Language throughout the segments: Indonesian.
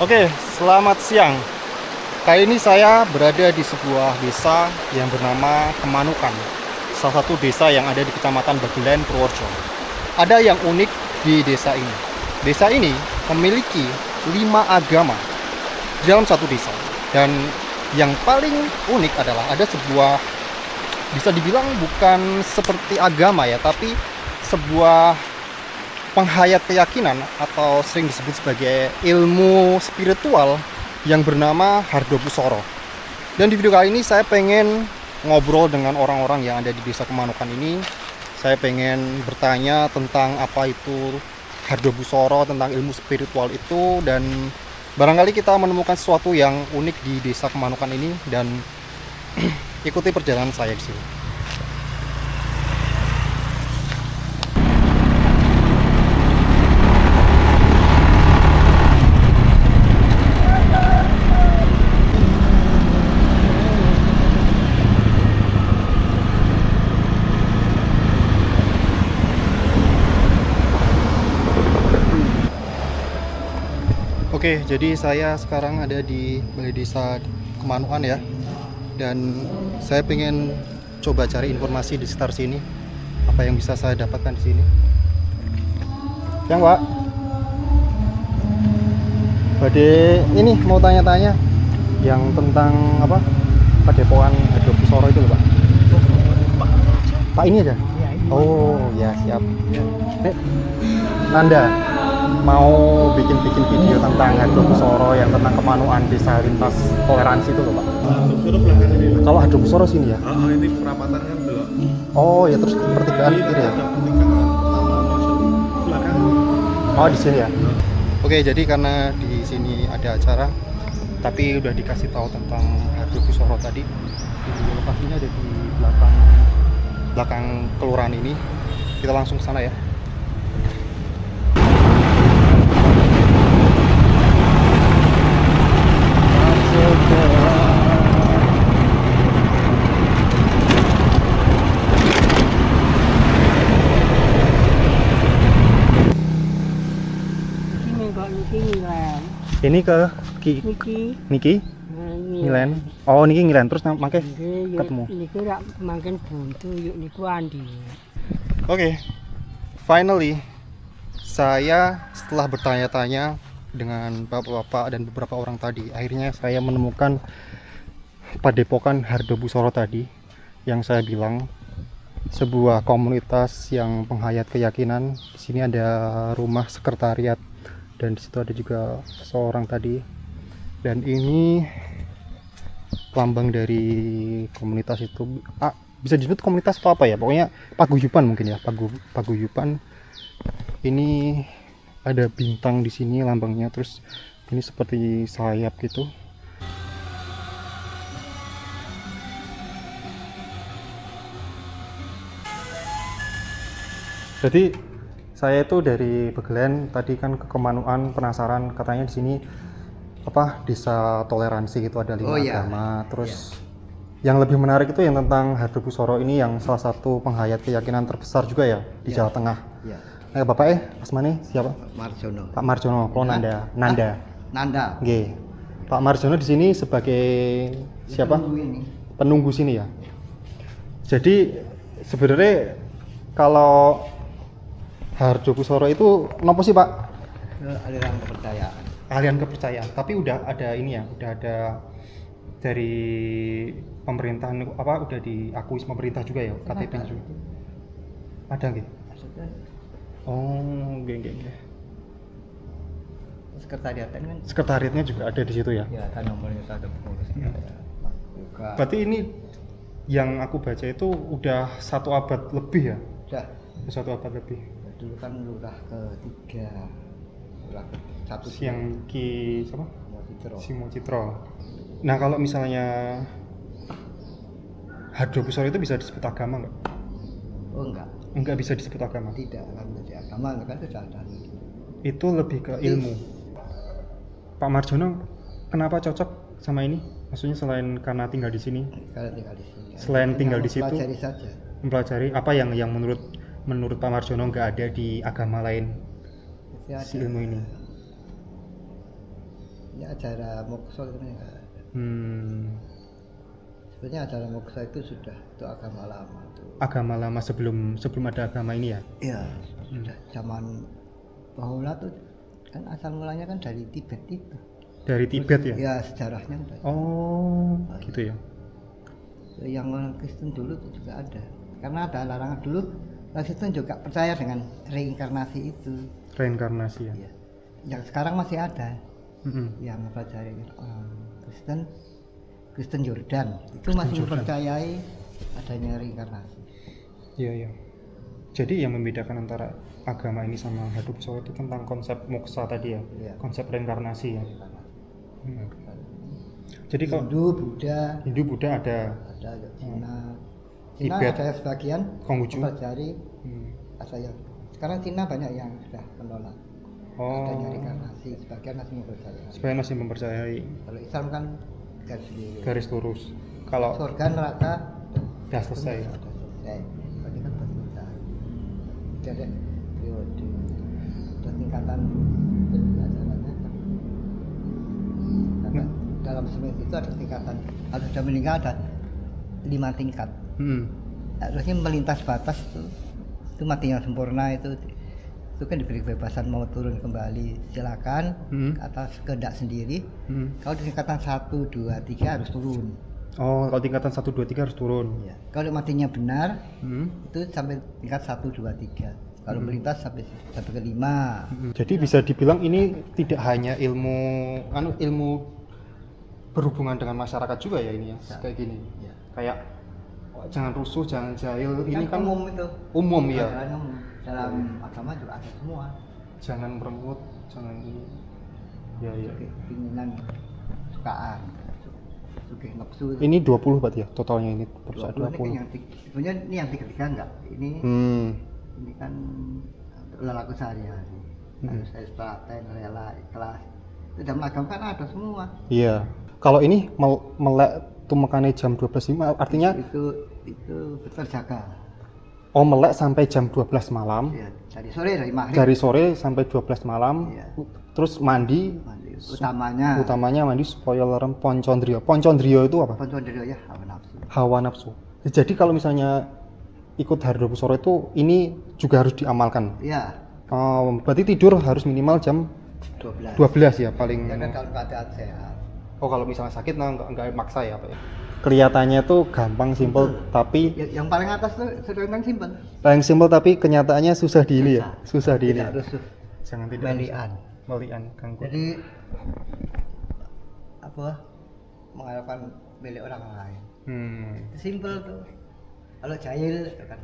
Oke, selamat siang. Kali ini saya berada di sebuah desa yang bernama Kemanukan. Salah satu desa yang ada di Kecamatan Bagelen, Purworejo. Ada yang unik di desa ini. Desa ini memiliki 5 agama di dalam satu desa. Dan yang paling unik adalah ada sebuah, bisa dibilang bukan seperti agama ya, tapi sebuah penghayat keyakinan atau sering disebut sebagai ilmu spiritual yang bernama Hardobusoro. Dan di video kali ini saya pengen ngobrol dengan orang-orang yang ada di desa Kemanukan ini. Saya pengen bertanya tentang apa itu Hardobusoro, tentang ilmu spiritual itu, dan barangkali kita menemukan sesuatu yang unik di desa Kemanukan ini. Dan ikuti perjalanan saya di sini. Oke, jadi saya sekarang ada di Balai Desa Kemanukan ya. Dan saya pengen coba cari informasi di sekitar sini. Apa yang bisa saya dapatkan di sini. Yang Pak, Bade ini mau tanya-tanya yang tentang apa? Padepokan Hardobusoro itu loh Pak. Pak ini aja? Oh ya, siap. Nek, Nanda mau bikin video tentang Hardobusoro yang tentang kemanuan desa lintas toleransi itu loh Pak. Hardobusoro belakang ini. Kalau Hardobusoro sini ya? Ini perapatan kan belok. Oh ya, terus pertigaan kiri ya? Ada pertigaan pertama masuk belakang. Oh di sini ya? Oke, jadi karena di sini ada acara, tapi udah dikasih tahu tentang Hardobusoro tadi. Jadi lokasinya ada di belakang kelurahan ini. Kita langsung ke sana ya. Ini ke Niki Ngilen. Oh niki Ngilen, terus makanya ketemu. Niku rak mangken buntu yuk niku Andi. Oke, finally saya setelah bertanya-tanya dengan bapak-bapak dan beberapa orang tadi, akhirnya saya menemukan Padepokan Hardobusoro tadi yang saya bilang, sebuah komunitas yang penghayat keyakinan. Di sini ada rumah sekretariat dan di situ ada juga seorang tadi. Dan ini lambang dari komunitas itu. Bisa disebut komunitas atau apa ya? Pokoknya paguyuban mungkin ya, paguyuban. Ini ada bintang di sini lambangnya, terus ini seperti sayap gitu. Jadi saya itu dari Bagelen tadi kan ke Kemanukan, penasaran katanya di sini apa desa toleransi gitu, ada 5 agama. Terus yang lebih menarik itu yang tentang Hardobusoro ini, yang salah satu penghayat keyakinan terbesar juga ya di Jawa Tengah. Nah, Bapak Asmane siapa? Marjono. Pak Marjono. Kalau Nanda. Nanda. Oke. Pak Marjono di sini sebagai siapa? Penunggu sini ya. Jadi sebenarnya kalau Hardobusoro itu nopo sih Pak? Aliran kepercayaan. Aliran kepercayaan. Tapi udah ada ini ya, udah ada dari pemerintahan apa, udah diakui sama pemerintah juga ya, KTP juga. Ada nggih? Oh, nggih. Sekretariatan kan? Sekretariatnya juga ada di situ ya? Ya, kan nomornya ada pengurusnya. Juga. Berarti ini yang aku baca itu udah 1 abad lebih ya? Udah. 1 abad lebih. Dulu kan lurah ke-3. Lurah ke-1 Yang Ki siapa? Citro. Simo Citro. Nah, kalau misalnya Hardobusoro itu bisa disebut agama nggak? Oh enggak. Enggak bisa disebut agama. Tidak kan menjadi agama kan sudah ada. Itu lebih ke ilmu. Pak Marjono kenapa cocok sama ini? Maksudnya selain karena tinggal di sini? Karena tinggal di sini. Selain tinggal di situ, Pelajari saja. mempelajari apa yang menurut Pak Marjono nggak ada di agama lain, si ilmu ini. Ini acara moksa itu nggak ada. Sebenarnya acara moksa itu sudah itu agama lama tuh. Agama lama sebelum ada agama ini ya? Iya, sudah zaman bahula tuh kan asal mulanya kan dari Tibet itu. Dari Tibet ya? Ya sejarahnya udah. Oh, gitu ya. Yang orang Kristen dulu itu juga ada. Karena ada larangan dulu, orang Kristen juga percaya dengan reinkarnasi itu. Reinkarnasi ya. Iya. Yang sekarang masih ada. Mm-mm. Yang mempelajari Kristen Yordan itu masih mempercayai adanya reinkarnasi. Iya, iya. Jadi yang membedakan antara agama ini sama Hadupusoro itu tentang konsep moksa tadi ya, Iya. konsep reinkarnasi ya. Jadi kalau Hindu, Buddha ada ada Cina Tibet, ada sebagian Konghucu. mempelajari ada yang sekarang Cina banyak yang sudah menolak adanya reinkarnasi, sebagian masih mempercayai. Sebagian masih mempercayai. Kalau Islam kan Garis lurus. Kalau surga neraka sudah selesai. sudah selesai. Berarti kan berputar. Jadi periode dan tingkatan pelajarannya kan. Karena dalam semester itu ada tingkatan. Kalau sudah meninggal ada 5 tingkat. Harusnya melintas batas itu mati yang sempurna itu kan diberi kebebasan mau turun kembali silakan atas kehendak sendiri. Kalau di tingkatan 1, 2, 3 harus turun. Oh, kalau tingkatan 1, 2, 3 harus turun. Ya. Kalau matinya benar itu sampai tingkat 1, 2, 3. Kalau melintas sampai ke 5. Jadi bisa dibilang ini tidak hanya ilmu berhubungan dengan masyarakat juga ya ini ya, kayak gini. Ya. Kayak jangan rusuh, jangan jahil. Ini kan umum itu. Umum ya. Dalam agama juga ada semua. Jangan merenggut, jangan ini. Ya, ya. Keinginan, sukaan, nafsu. Ini 20 berarti ya totalnya ini 20. Sebenarnya ini yang tiga enggak. Ini kan lelaku sehari-hari. Harus telaten, rela, ikhlas. Itu dalam agama kan ada semua. Iya. Kalau ini melek tumekane jam 12.05 artinya itu terjaga. Oh, melek sampai jam 12 malam. Ya, dari maghrib. Dari sore sampai 12 malam. Iya. Terus mandi. Utamanya mandi supaya larang poncondrio. Poncondrio itu apa? Poncondrio ya, hawa nafsu. Hawa nafsu. Jadi kalau misalnya ikut Hadupusoro itu ini juga harus diamalkan. Iya. Berarti tidur harus minimal jam 12 ya paling. Jangan dalam keadaan sehat. Oh, kalau misalnya sakit enggak maksa ya, Pak ya. Kelihatannya tuh gampang, simpel, tapi Yang paling atas tuh sederhana simpel. paling simpel tapi kenyataannya susah diili ya. Susah diili. Tidak rusuh. Jangan tidak melian gangguan. Jadi mengharapkan milik orang lain. Simpel tuh. Kalau jahil itu kan.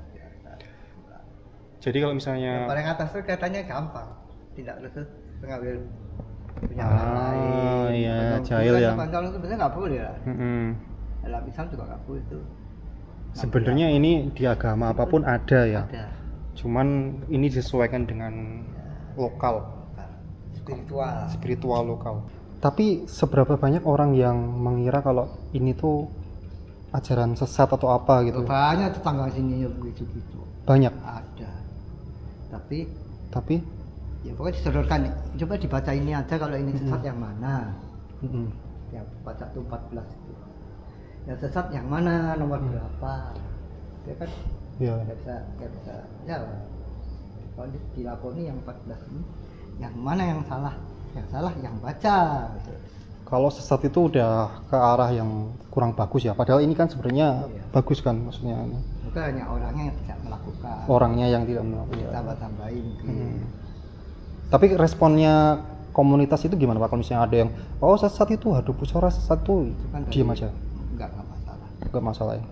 Jadi kalau misalnya Yang paling atas tuh katanya gampang. Tidak rusuh mengambil punya orang lain. Iya, jahil ya. Pancal itu sebenarnya nggak boleh lah. Dalam Islam juga nggak boleh itu. Sebenarnya ini di agama apapun ada ya. Ada. Cuman ini disesuaikan dengan lokal, spiritual lokal. Tapi seberapa banyak orang yang mengira kalau ini tuh ajaran sesat atau apa gitu? Banyak tetangga sini begitu. Banyak. Ada. Tapi ya pokoknya disodorkan. Coba dibaca ini aja kalau ini sesat yang mana. Yang baca tuh 14 itu. Yang sesat yang mana, nomor berapa? Ya kan? Iya. Nggak bisa. Ya. Kalau dilakoni yang 14 ini, yang mana yang salah? Yang salah yang baca. Gitu. Kalau sesat itu udah ke arah yang kurang bagus ya. Padahal ini kan sebenarnya bagus kan maksudnya. Bukan hanya orangnya yang tidak melakukan. Orangnya yang tidak melakukan. Tambah-tambahin. Tapi responnya komunitas itu gimana Pak? Kalau misalnya ada yang sesat itu Hadupusoro sesat itu kan diam aja. Enggak masalah. Enggak masalah ya.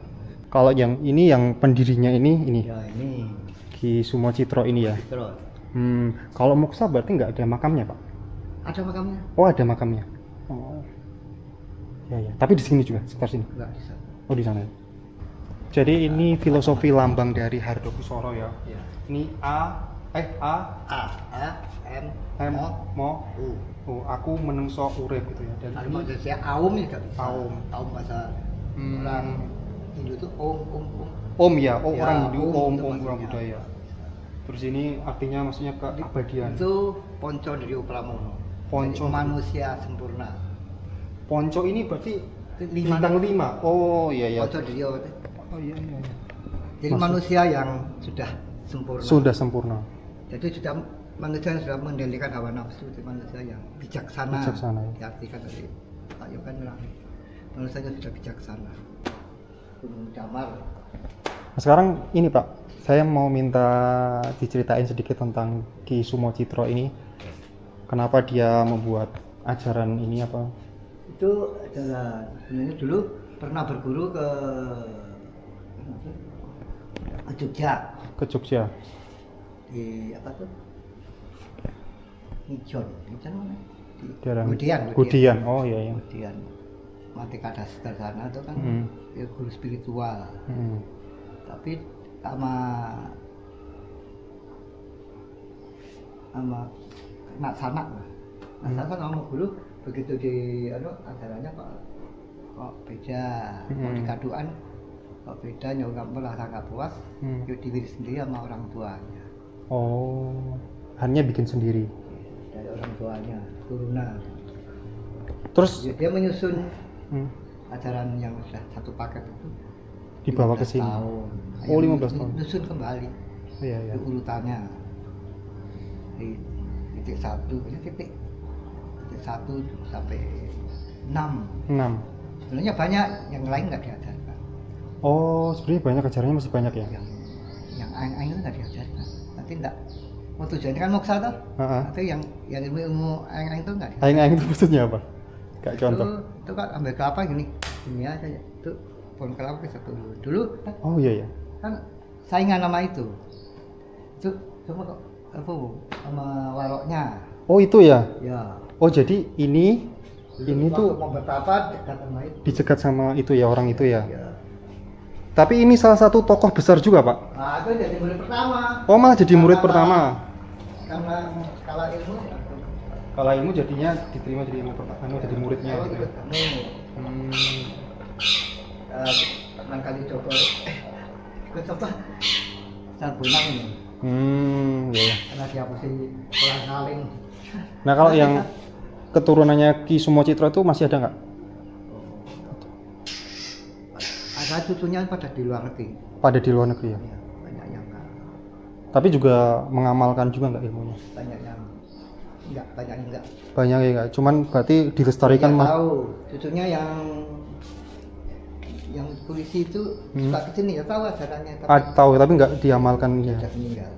Kalau yang ini yang pendirinya ini. Ya ini. Ki Sumo Citro ini ya. Terus. Kalau moksa berarti nggak ada makamnya Pak? Ada makamnya? Oh, ada makamnya. Oh. Ya. Tapi di sini juga, sekitar sini. Enggak di sana. Oh, di sana ya. Jadi ini filosofi lambang dari Hadupusoro ya. Iya. Ini A M mo U. Aku menungso urip gitu ya. Dan Kalau mau saya aum juga bisa. Aum bahasa orang Hindu itu om. Om ya, Ya, orang Hindu, om itu orang maksudnya. budaya. Terus ini artinya maksudnya keabadian. Itu Poncondrio Pramono. Ponco. Manusia sempurna. Ponco ini berarti Lima. bintang 5. Oh iya iya. Ponco Dio. Oh iya iya. iya. Jadi Maksud- manusia yang sudah sempurna. Sudah sempurna. Jadi sudah manusia yang sudah mengendalikan hawa nafsu, itu manusia yang bijaksana. Bijaksana, ya. Diartikan dari Pak Yogan bilang, manusia yang sudah bijaksana. Gunung Damar. Nah, sekarang ini Pak, saya mau minta diceritain sedikit tentang Ki Sumo Citro ini. Kenapa dia membuat ajaran ini apa? Itu adalah sebenarnya dulu pernah berguru ke Jogja Ke Jogja. di apa tuh? Nijon mana? Di Daerah Gudian. Gudian. Oh iya iya. Gudian. Mati Kadastar sana itu kan Hmm. ya guru spiritual. Hmm. Tapi sama nak sanak lah. Nah, sana sama guru begitu di acaranya kok beda, mau di kaduan kok beda, nggak merasa nggak puas, yuk diri sendiri sama orang tuanya, Oh, hanya bikin sendiri. dari orang tuanya turunan. Terus Ya, dia menyusun hmm, ajaran yang sudah satu paket itu dibawa ke 15 sini. tahun. Oh, 15 tahun. Menyusun kembali. Iya iya. Itu urutannya di titik 1 titik 1 sampai 6. 6. Sebenarnya banyak yang lain nggak diajarkan, Oh, sebenarnya banyak ajarannya masih banyak ya. yang aing itu nggak diajarkan. Nanti enggak mau tujuannya kan moksa toh. Heeh. Nanti yang ilmu aing itu nggak Aing-aing itu maksudnya apa? Kayak contoh. itu kan ambil kelapa gini aja ya. Itu pohon kelapa ke satu dulu Oh iya iya. kan saingan nama itu cuma kok apa sama waroknya Oh itu ya. ya. Oh jadi ini Waktu tuh mau bertapa dekat sama itu. dicegat sama itu ya, orang itu ya. Ya. Tapi ini salah satu tokoh besar juga Pak. Nah, itu jadi murid pertama. Oh malah jadi murid pertama. Karena skala ilmu. Kalau ilmu jadinya diterima jadi ilmu pertama, jadi muridnya. Kalau Gitu. ikut ilmu. Pertama kali coba ikut apa? Sarpunang ini. Iya. Karena dia pasti orang kaling. Nah kalau yang keturunannya Ki Sumo Citro itu masih ada nggak? Ada cucunya pada di luar negeri. Pada di luar negeri ya. Ya, banyak yang nggak. Tapi juga mengamalkan juga nggak ilmunya? Banyak yang enggak, banyak yang enggak. Banyak ya nggak? Cuman berarti dilestarikan Dia mah. tahu cucunya yang polisi itu suka kesini ya tahu ajarannya Tahu tapi nggak diamalkan ya. sudah meninggal.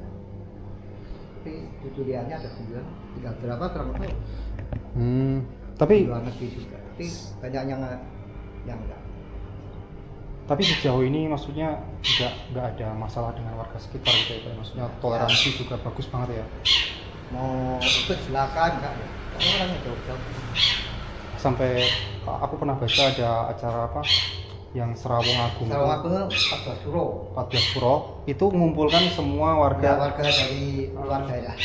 Tapi cucu liannya ada 9, tinggal berapa kurang tahu. Di Tapi luar negeri juga. Tapi banyak yang enggak. tapi sejauh ini maksudnya nggak ada masalah dengan warga sekitar gitu ya Pak. Maksudnya toleransi juga bagus banget ya. Mau ikut silakan enggak ya. Karena orangnya jauh-jauh. Sampai aku pernah baca ada acara apa yang Serawung Agung. Sarawak aku 14 Suro. 14 Puro itu mengumpulkan semua Warga warga, dari luar daerah.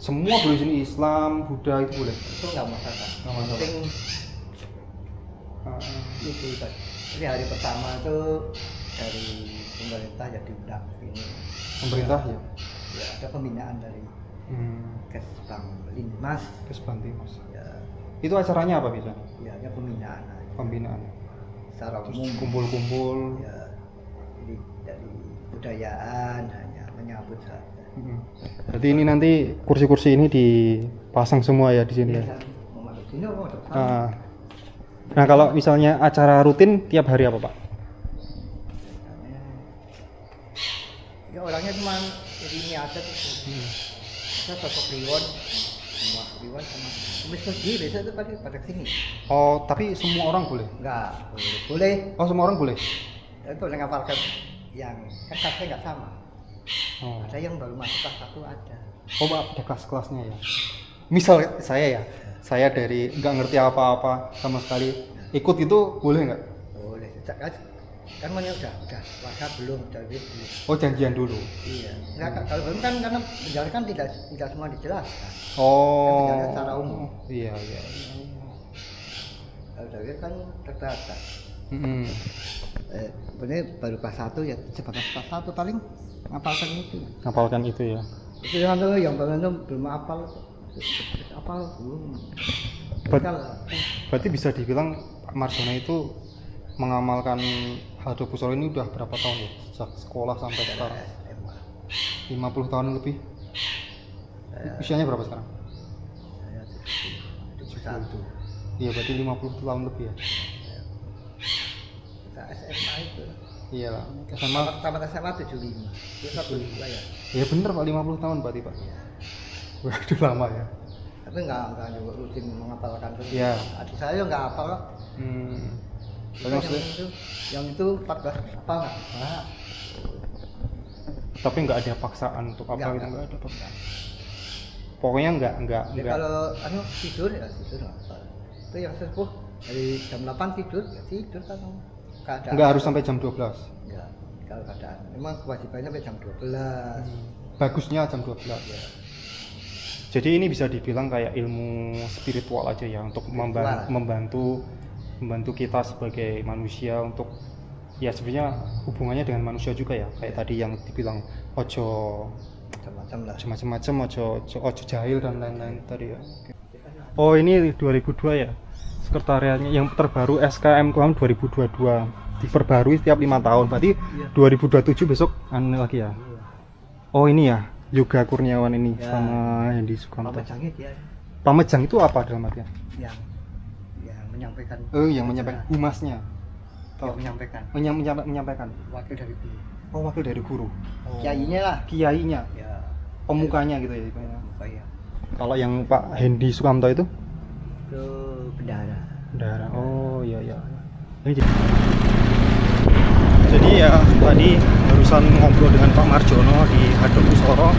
semua boleh jenis Islam, Buddha itu boleh. Itu enggak masalah. Nggak masalah. Penting itu kan. Jadi hari pertama itu dari pemerintah ya diundang ini. Pemerintah ya. Ya, ada pembinaan dari Kesbang Linmas. Kesbanti Mas. Ya, Itu acaranya apa biasanya? ya ada pembinaan aja. Pembinaan. Secara Terus umum. kumpul-kumpul. Ya, jadi dari budayaan hanya menyambut saja. Jadi ini nanti kursi-kursi ini dipasang semua ya di sini ya. Mau masuk sini mau masuk sana. Ah. Nah kalau misalnya acara rutin tiap hari apa Pak? Ya orangnya cuma jadi ini aja tuh. Saya sosok Kliwon, semua Kliwon sama Kumis Pergi biasa itu pada sini. Oh tapi semua orang boleh? Enggak, boleh. Oh semua orang boleh? Itu dengan ngapalkan yang kan kelasnya nggak sama. Oh, Ada yang baru masuk kelas 1 ada. oh Pak, ada kelas-kelasnya ya? Misal saya ya, saya dari nggak ngerti apa-apa sama sekali, ikut itu boleh nggak? Boleh. Kan mana udah warga belum jadi belum. Oh janjian dulu? Iya. Enggak, kalau belum kan karena menjalankan tidak semua dijelaskan. Oh, Kan secara umum. iya iya. Kalau dari kan terbatas. Mm-mm. Sebenarnya baru kelas 1 ya, sebatas kelas 1 paling ngapalkan itu. Ngapalkan itu ya. Itu yang tuh yang bangun tuh belum hafal. apa Ber- Berarti bisa dibilang Pak Marjono itu mengamalkan Hadropusono ini udah berapa tahun ya? Sejak sekolah sampai sekarang? 50 tahun lebih. Usianya berapa sekarang? Saya 71. Iya, berarti 50 tahun lebih ya. Kita SMA itu. Iya lah. SMA. Tamat SMA 75. Itu 72 ya. Ya bener Pak, 50 tahun berarti Pak. Waduh lama ya. Tapi enggak juga rutin menghafalkan terus. Iya. Adik saya enggak hafal kok. Terus Yang itu 14 apa enggak? tapi nggak ada paksaan untuk apa Nggak, gitu, nggak. nggak ada paksaan. Pokoknya nggak Ya, kalau tidur ya tidur hafal. Itu yang sepuh dari jam 8 tidur ya tidur kan. Keadaan. nggak harus sampai jam 12. Enggak. Kalau keadaan. Memang kewajibannya sampai jam 12. Bagusnya jam 12 Ya. Jadi ini bisa dibilang kayak ilmu spiritual aja ya untuk membantu kita sebagai manusia untuk ya sebenarnya hubungannya dengan manusia juga ya, kayak tadi yang dibilang ojo Macam-macam lah. macam-macam, ojo jahil dan lain-lain tadi ya. Oh ini 2002 ya sekretariatnya yang terbaru SKM Kuam 2022 diperbarui setiap 5 tahun, berarti 2027 besok anu lagi ya. Oh ini ya Yoga Kurniawan ini Ya. sama Hendi Sukamto. Pamejangnya dia Pamejang itu apa dalam artian? yang menyampaikan. Yang menyampaikan humasnya. Yang Menyampaikan. wakil dari guru. Oh wakil dari guru. Kiainya lah. Kiainya, Ya. pemukanya gitu ya. Ibaratnya. Kayak Kalau yang Pak Hendi Sukamto itu? ke bendahara. Bendahara. Oh iya iya. Jadi ya tadi barusan ngobrol dengan Pak Marjono di Hadropusono.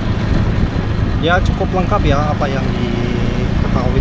Ya cukup lengkap ya apa yang diketahui